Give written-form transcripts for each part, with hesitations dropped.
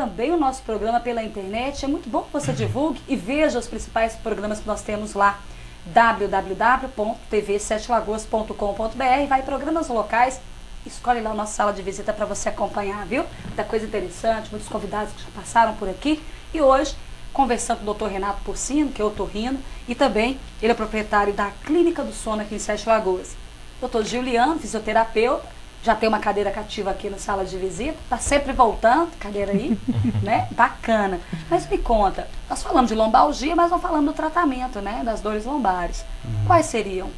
também o nosso programa pela internet. É muito bom que você divulgue e veja os principais programas que nós temos lá. www.tv7lagoas.com.br. Vai em programas locais, escolhe lá a nossa sala de visita para você acompanhar, viu? Muita coisa interessante, muitos convidados que já passaram por aqui. E hoje, conversando com o Dr. Renato Porcino, que é otorrino, e também ele é proprietário da Clínica do Sono aqui em Sete Lagoas. Dr. Juliano, fisioterapeuta, já tem uma cadeira cativa aqui na sala de visita, tá sempre voltando, cadeira aí, né? Bacana. Mas me conta, nós falamos de lombalgia, mas não falamos do tratamento, né? Das dores lombares. Quais seriam?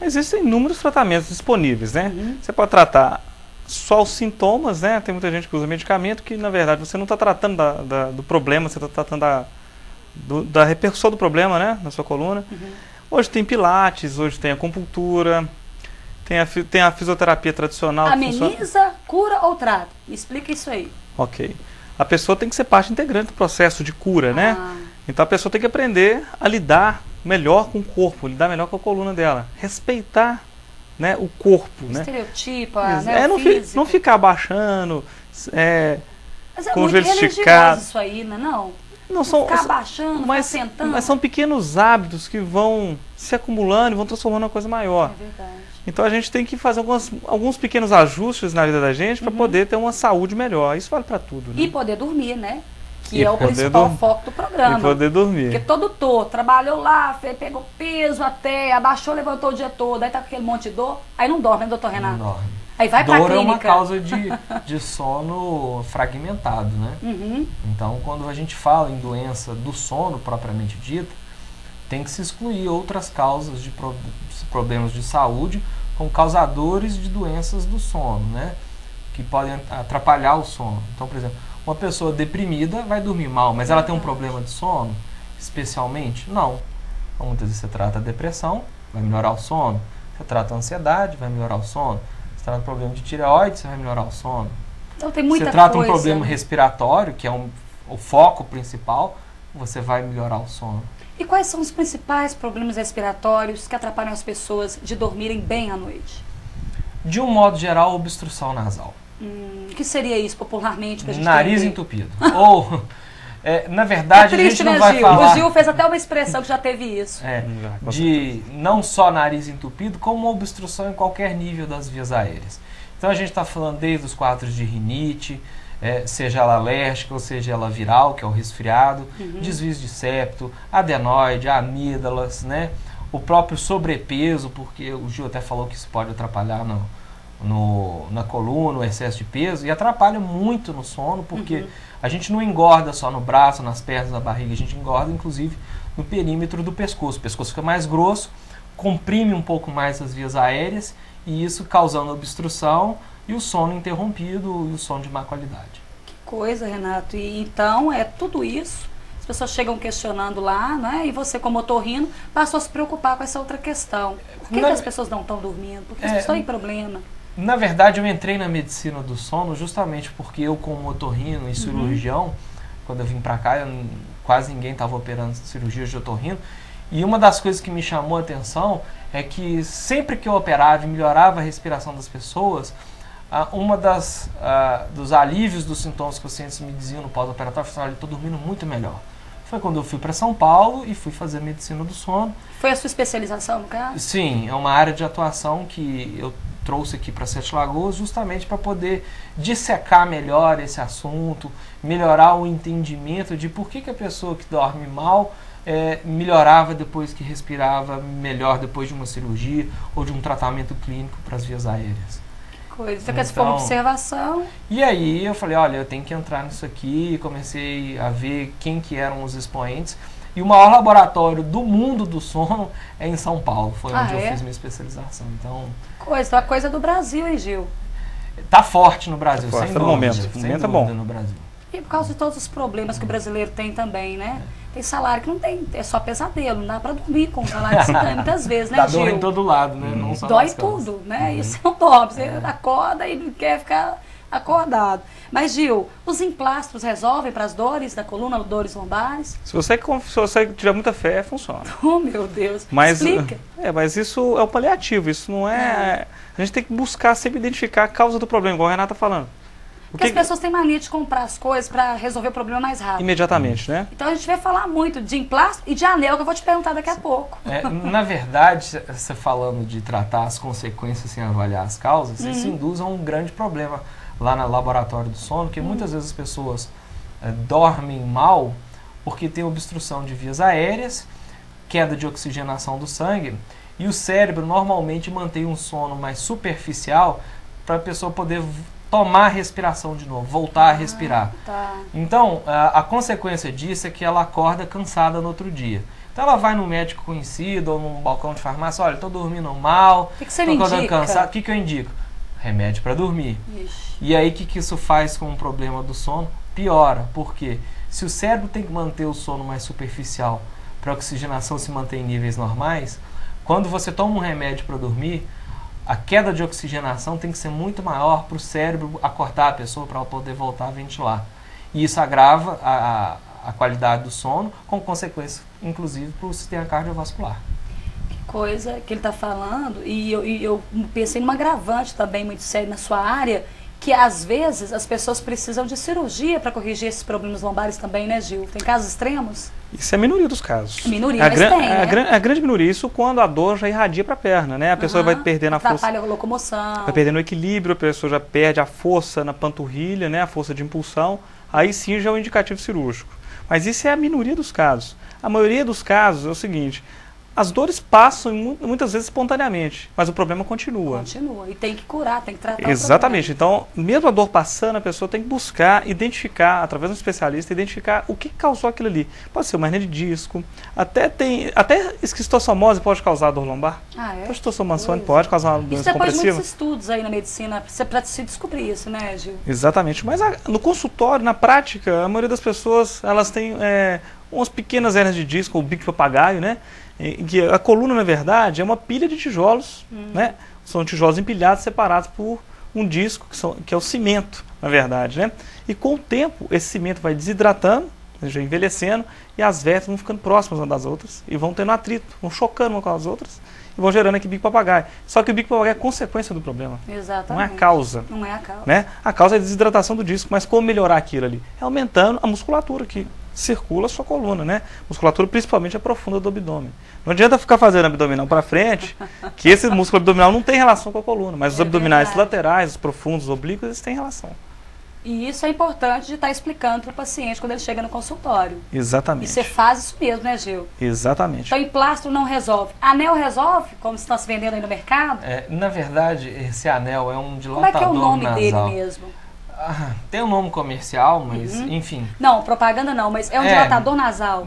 Existem inúmeros tratamentos disponíveis, né? Você pode tratar só os sintomas, né? Tem muita gente que usa medicamento que, na verdade, você não está tratando do problema, você está tratando da repercussão do problema, né? Na sua coluna. Hoje tem pilates, hoje tem acupuntura, tem a fisioterapia tradicional. Ameniza, cura ou trata? Me explica isso aí. Ok. A pessoa tem que ser parte integrante do processo de cura, né? Então a pessoa tem que aprender a lidar melhor com o corpo, lidar melhor com a coluna dela. Respeitar, né, o corpo, né? Estereotipa, né? Não ficar abaixando, mas é com muito religioso isso aí, não? Não são, ficar abaixando, mas são pequenos hábitos que vão se acumulando e vão transformando uma coisa maior. É verdade. Então a gente tem que fazer alguns pequenos ajustes na vida da gente para poder ter uma saúde melhor. Isso vale para tudo, né? E poder dormir, né? Que é o principal foco do programa. E poder dormir. Porque todo torto, trabalhou lá, pegou peso até, abaixou, levantou o dia todo, aí tá com aquele monte de dor, aí não dorme, né, doutor Renato? Não dorme. Aí vai pra clínica. Dor é uma causa de sono fragmentado, né? Então, quando a gente fala em doença do sono propriamente dita, tem que se excluir outras causas de problemas de saúde como causadores de doenças do sono, né? Que podem atrapalhar o sono. Então, por exemplo, uma pessoa deprimida vai dormir mal, mas ela tem um problema de sono, especialmente? Não. Então, muitas vezes você trata a depressão, vai melhorar o sono. Você trata a ansiedade, vai melhorar o sono. Você trata um problema de tireoide, você vai melhorar o sono. Então tem muita coisa. Você trata um coisa, problema respiratório, que é o foco principal, você vai melhorar o sono. E quais são os principais problemas respiratórios que atrapalham as pessoas de dormirem bem à noite? De um modo geral, obstrução nasal. O que seria isso popularmente pra gente Nariz entender? entupido. Ou, na verdade, triste, a gente não né, vai Gil? falar... O Gil fez até uma expressão que já teve isso. De não só nariz entupido, como uma obstrução em qualquer nível das vias aéreas. Então a gente está falando desde os quadros de rinite, seja ela alérgica ou seja ela viral, que é o resfriado, desvios de septo, adenoide, amígdalas, né? O próprio sobrepeso, porque o Gil até falou que isso pode atrapalhar na coluna, o excesso de peso, e atrapalha muito no sono, porque a gente não engorda só no braço, nas pernas, na barriga, a gente engorda inclusive no perímetro do pescoço. O pescoço fica mais grosso, comprime um pouco mais as vias aéreas, e isso causando obstrução e o sono interrompido e o sono de má qualidade. Que coisa, Renato. E então é tudo isso. As pessoas chegam questionando lá, né? E você, como otorrino, passou a se preocupar com essa outra questão. Por que as pessoas não estão dormindo? Por que as pessoas têm problema? Na verdade, eu entrei na medicina do sono justamente porque eu, como otorrino e cirurgião, quando eu vim para cá, quase ninguém estava operando cirurgias de otorrino. E uma das coisas que me chamou a atenção é que sempre que eu operava e melhorava a respiração das pessoas, uma dos alívios dos sintomas que os pacientes me diziam no pós-operatório, eu falei, olha, eu estou dormindo muito melhor. Foi quando eu fui para São Paulo e fui fazer medicina do sono. Foi a sua especialização, no caso? Sim, é uma área de atuação que eu trouxe aqui para Sete Lagoas justamente para poder dissecar melhor esse assunto, melhorar o entendimento de por que a pessoa que dorme mal melhorava depois que respirava melhor depois de uma cirurgia ou de um tratamento clínico para as vias aéreas. Coisa. Então, essa foi uma observação. E aí eu falei, olha, eu tenho que entrar nisso aqui, e comecei a ver quem que eram os expoentes. E o maior laboratório do mundo do sono é em São Paulo, foi onde eu fiz minha especialização. Então, a coisa do Brasil, hein, Gil? Tá forte no Brasil, tá forte, sem dúvida. O momento é bom no Brasil. E por causa de todos os problemas que o brasileiro tem também, né? Tem salário que não tem, é só pesadelo, não dá pra dormir com o salário que se ganha muitas vezes, né, Gil? Dá dor em todo lado, né? Não só dói tudo, né? Isso é um dó, você acorda e não quer ficar acordado. Mas, Gil, os emplastros resolvem para as dores da coluna, dores lombares? Se você tiver muita fé, funciona. Oh, meu Deus. Explica. Mas isso é o paliativo, isso não é... A gente tem que buscar sempre identificar a causa do problema, igual a Renata tá falando. Porque as pessoas têm mania de comprar as coisas para resolver o problema mais rápido. Imediatamente, né? Então a gente vai falar muito de emplastro e de anel, que eu vou te perguntar daqui a pouco. Na verdade, você falando de tratar as consequências sem avaliar as causas, isso induz a um grande problema lá no laboratório do sono, porque muitas vezes as pessoas dormem mal porque tem obstrução de vias aéreas, queda de oxigenação do sangue, e o cérebro normalmente mantém um sono mais superficial para a pessoa poder tomar a respiração de novo, voltar a respirar. Tá. Então, a consequência disso é que ela acorda cansada no outro dia. Então ela vai num médico conhecido ou num balcão de farmácia, olha, estou dormindo mal, O que você me estou indica? cansado. O que eu indico? Remédio para dormir. Ixi. E aí o que isso faz com o problema do sono? Piora, porque se o cérebro tem que manter o sono mais superficial para a oxigenação se manter em níveis normais, quando você toma um remédio para dormir, a queda de oxigenação tem que ser muito maior para o cérebro acordar a pessoa para ela poder voltar a ventilar. E isso agrava a qualidade do sono, com consequências, inclusive, para o sistema cardiovascular. Que coisa que ele está falando, e eu pensei num agravante também muito sério na sua área, que às vezes as pessoas precisam de cirurgia para corrigir esses problemas lombares também, né, Gil? Tem casos extremos? Isso é a minoria dos casos. Minoria, mas tem, né? A grande minoria, isso quando a dor já irradia para a perna, né? A pessoa vai perdendo a força. Atrapalha a locomoção. Vai perdendo o equilíbrio, a pessoa já perde a força na panturrilha, né? A força de impulsão. Aí sim já é um indicativo cirúrgico. Mas isso é a minoria dos casos. A maioria dos casos é o seguinte: as dores passam muitas vezes espontaneamente, mas o problema continua. Continua. E tem que curar, tem que tratar Exatamente. Então, mesmo a dor passando, a pessoa tem que buscar, identificar, através de um especialista, identificar o que causou aquilo ali. Pode ser uma hernia de disco, até esquistossomose pode causar dor lombar. Ah, é? A esquistossomose pode causar uma Isso doença depois de compressiva. muitos estudos aí na medicina, para se descobrir isso, né, Gil? Exatamente. Mas no consultório, na prática, a maioria das pessoas, elas têm umas pequenas hernias de disco, ou bico de papagaio, né? Em que a coluna, na verdade, é uma pilha de tijolos, né? São tijolos empilhados, separados por um disco, que é o cimento, na verdade, né? E com o tempo, esse cimento vai desidratando, ou seja, envelhecendo, e as vértebras vão ficando próximas umas das outras, e vão tendo atrito, vão chocando umas com as outras, e vão gerando aqui bico papagaio. Só que o bico papagaio é consequência do problema. Exatamente. Não é a causa. Não é a causa. Né? A causa é a desidratação do disco, mas como melhorar aquilo ali? É aumentando a musculatura que circula a sua coluna, né? Musculatura principalmente a profunda do abdômen. Não adianta ficar fazendo abdominal para frente, que esse músculo abdominal não tem relação com a coluna, mas os abdominais laterais, os profundos, os oblíquos, eles têm relação. E isso é importante de estar explicando para o paciente quando ele chega no consultório. Exatamente. E você faz isso mesmo, né, Gil? Exatamente. Então, emplastro não resolve. Anel resolve, como estão se vendendo aí no mercado? Na verdade, esse anel é um dilatador nasal. Como é que é o nome dele mesmo? Tem um nome comercial, mas enfim. Não, propaganda não, mas é um dilatador nasal.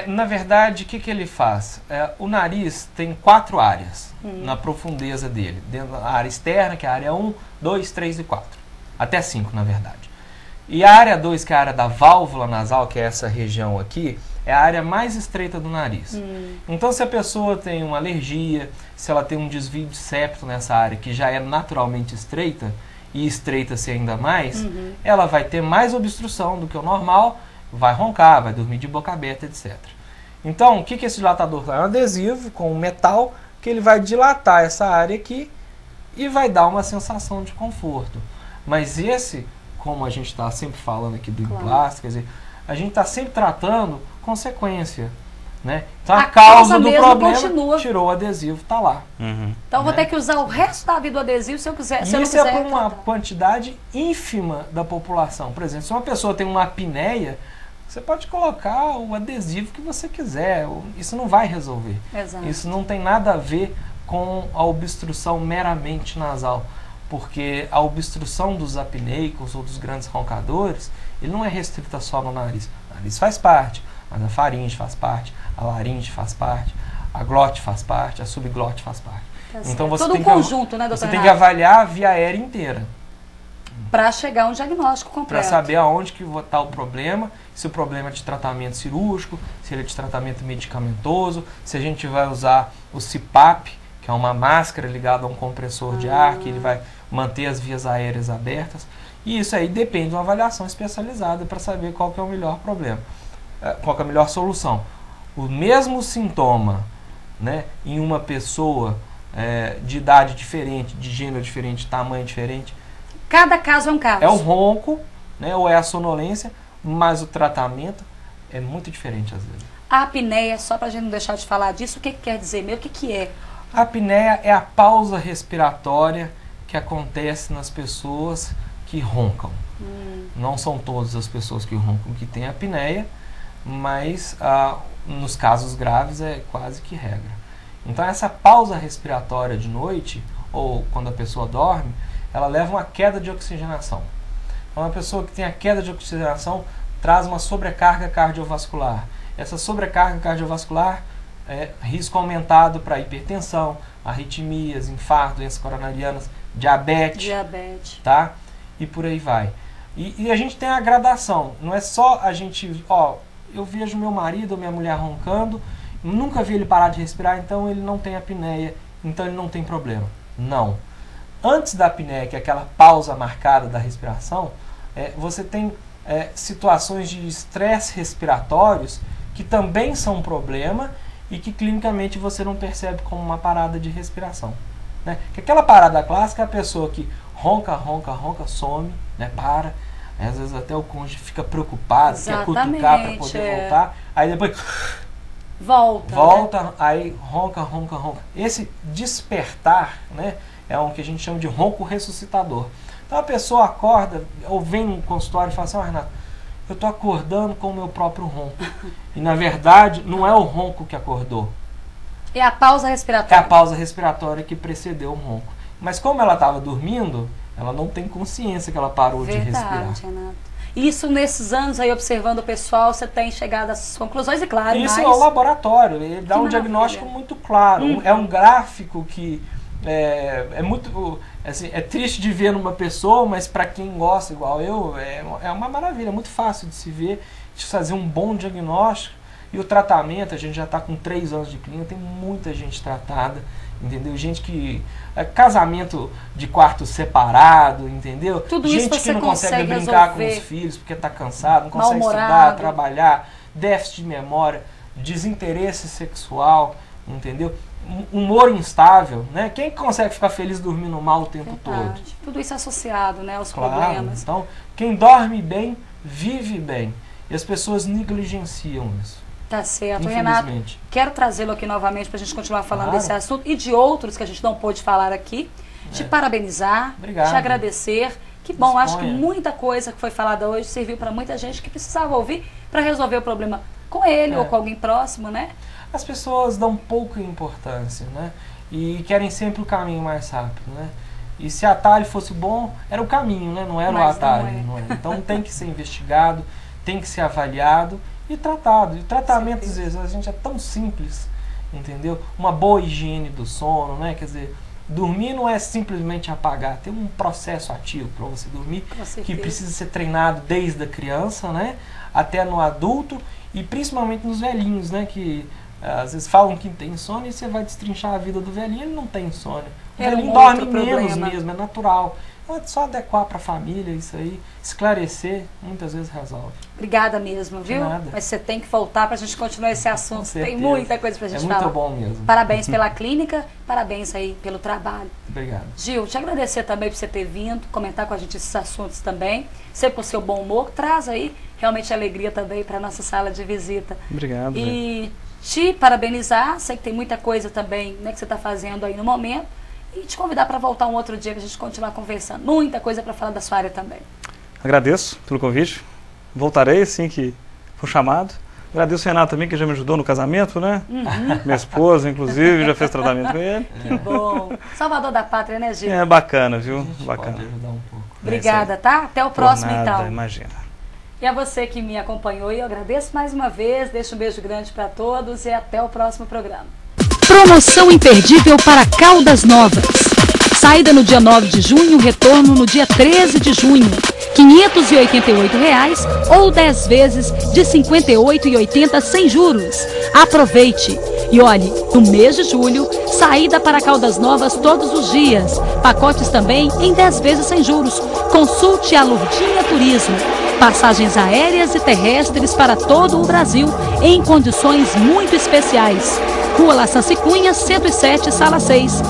Na verdade, o que ele faz? O nariz tem 4 áreas na profundeza dele. Dentro da área externa, que é a área 1, 2, 3 e 4. Até 5, na verdade. E a área 2, que é a área da válvula nasal, que é essa região aqui, é a área mais estreita do nariz. Então, se a pessoa tem uma alergia, se ela tem um desvio de septo nessa área, que já é naturalmente estreita, e estreita-se ainda mais, ela vai ter mais obstrução do que o normal, vai roncar, vai dormir de boca aberta, etc. Então, o que esse dilatador faz? É um adesivo com um metal que ele vai dilatar essa área aqui e vai dar uma sensação de conforto. Mas esse, como a gente está sempre falando aqui do emplastro, quer dizer, a gente está sempre tratando consequência. Né? Então a causa do problema continua. Tirou o adesivo, está lá. Então eu vou ter que usar o resto da vida do adesivo se eu quiser. Se isso é para uma quantidade ínfima da população. Por exemplo, se uma pessoa tem uma apneia, você pode colocar o adesivo que você quiser. Isso não vai resolver. Exato. Isso não tem nada a ver com a obstrução meramente nasal. Porque a obstrução dos apneicos ou dos grandes roncadores, ele não é restrita só no nariz. O nariz faz parte, mas a faringe faz parte, a laringe faz parte, a glote faz parte, a subglote faz parte. Então você todo tem conjunto, né, doutor Você tem que avaliar a via aérea inteira. Para chegar a um diagnóstico completo. Para saber aonde que está o problema, se o problema é de tratamento cirúrgico, se ele é de tratamento medicamentoso, se a gente vai usar o CPAP, que é uma máscara ligada a um compressor de ar, que ele vai manter as vias aéreas abertas. E isso aí depende de uma avaliação especializada para saber qual que é o melhor problema, qual que é a melhor solução. O mesmo sintoma, né, em uma pessoa de idade diferente, de gênero diferente, tamanho diferente, Cada caso é um caso. É o ronco, né, ou é a sonolência, mas o tratamento é muito diferente às vezes. A apneia, só pra gente não deixar de falar disso, o que quer dizer mesmo? O que é? A apneia é a pausa respiratória que acontece nas pessoas que roncam. Não são todas as pessoas que roncam que têm apneia, mas nos casos graves é quase que regra. Então essa pausa respiratória de noite, ou quando a pessoa dorme, ela leva a uma queda de oxigenação. Então uma pessoa que tem a queda de oxigenação traz uma sobrecarga cardiovascular. Essa sobrecarga cardiovascular é risco aumentado para hipertensão, arritmias, infarto, doenças coronarianas, diabetes, tá? E por aí vai. E a gente tem a gradação, não é só a gente, eu vejo meu marido ou minha mulher roncando, nunca vi ele parar de respirar, então ele não tem apneia, então ele não tem problema. Não. Antes da apneia, que é aquela pausa marcada da respiração, você tem situações de estresse respiratórios que também são um problema e que clinicamente você não percebe como uma parada de respiração. Né? Que aquela parada clássica é a pessoa que ronca, ronca, ronca, some, né? Para. Às vezes até o cônjuge fica preocupado, quer cutucar para poder voltar. Aí depois volta, né? Aí ronca, ronca, ronca. Esse despertar, né, é um que a gente chama de ronco ressuscitador. Então a pessoa acorda ou vem no consultório e fala assim: Renato, eu estou acordando com o meu próprio ronco. E na verdade não é o ronco que acordou. É a pausa respiratória. É a pausa respiratória que precedeu o ronco. Mas como ela estava dormindo, ela não tem consciência que ela parou de respirar. Renato. Isso nesses anos aí, observando o pessoal, você tem chegado às conclusões, e claro, isso é o laboratório, ele dá um diagnóstico muito claro. É um gráfico que é muito, assim, é triste de ver numa pessoa, mas para quem gosta igual eu, é uma maravilha, é muito fácil de se ver, de fazer um bom diagnóstico. E o tratamento, a gente já está com 3 anos de clínica, tem muita gente tratada, entendeu? Gente que... casamento de quarto separado, entendeu? Tudo gente isso que não consegue brincar com os filhos porque está cansado, não consegue estudar, trabalhar, déficit de memória, desinteresse sexual, entendeu? Humor instável, né? Quem consegue ficar feliz dormindo mal o tempo todo? Tudo isso associado, né, aos problemas. Então, quem dorme bem, vive bem. E as pessoas negligenciam isso. Tá certo. Renato, quero trazê-lo aqui novamente para a gente continuar falando desse assunto e de outros que a gente não pôde falar aqui. Te parabenizar, te agradecer. Que bom, acho que muita coisa que foi falada hoje serviu para muita gente que precisava ouvir para resolver o problema com ele ou com alguém próximo, né? As pessoas dão pouca importância, né? E querem sempre o caminho mais rápido, né? E se atalho fosse bom, era o caminho, né? Não era o atalho. Não é. Então tem que ser investigado, tem que ser avaliado e tratado. E tratamento, às vezes, a gente é tão simples, entendeu? Uma boa higiene do sono, né? Quer dizer, dormir não é simplesmente apagar. Tem um processo ativo para você dormir que precisa ser treinado desde a criança, né? Até no adulto e principalmente nos velhinhos, né? Que às vezes falam que tem insônia e você vai destrinchar a vida do velhinho, ele não tem insônia. O velhinho dorme menos mesmo, é natural. É só adequar para a família isso aí, esclarecer, muitas vezes resolve. Obrigada mesmo, viu? Mas você tem que voltar para a gente continuar esse assunto. Tem muita coisa para a gente falar. É muito bom mesmo. Parabéns pela clínica, parabéns aí pelo trabalho. Obrigado. Gil, te agradecer também por você ter vindo, comentar com a gente esses assuntos também. Sempre por seu bom humor, traz aí realmente alegria também para a nossa sala de visita. Obrigado. E te parabenizar, sei que tem muita coisa também, né, que você está fazendo aí no momento. E te convidar para voltar um outro dia para a gente continuar conversando. Muita coisa para falar da sua área também. Agradeço pelo convite. Voltarei assim que for chamado. Agradeço o Renato também, que já me ajudou no casamento, né? Minha esposa, inclusive, já fez tratamento com ele. Que bom. Salvador da Pátria, né, Gil? É bacana, viu? Bacana. Pode ajudar um pouco. Obrigada, tá? Até o próximo, então. Imagina. E a você que me acompanhou, eu agradeço mais uma vez. Deixo um beijo grande para todos e até o próximo programa. Promoção imperdível para Caldas Novas. Saída no dia 9 de junho, retorno no dia 13 de junho. R$ 588 ou 10 vezes de R$ 58,80 sem juros. Aproveite! E olhe, no mês de julho, saída para Caldas Novas todos os dias. Pacotes também em 10 vezes sem juros. Consulte a Lourdinha Turismo. Passagens aéreas e terrestres para todo o Brasil em condições muito especiais. Rua Laçanci Cunha, 107, Sala 6.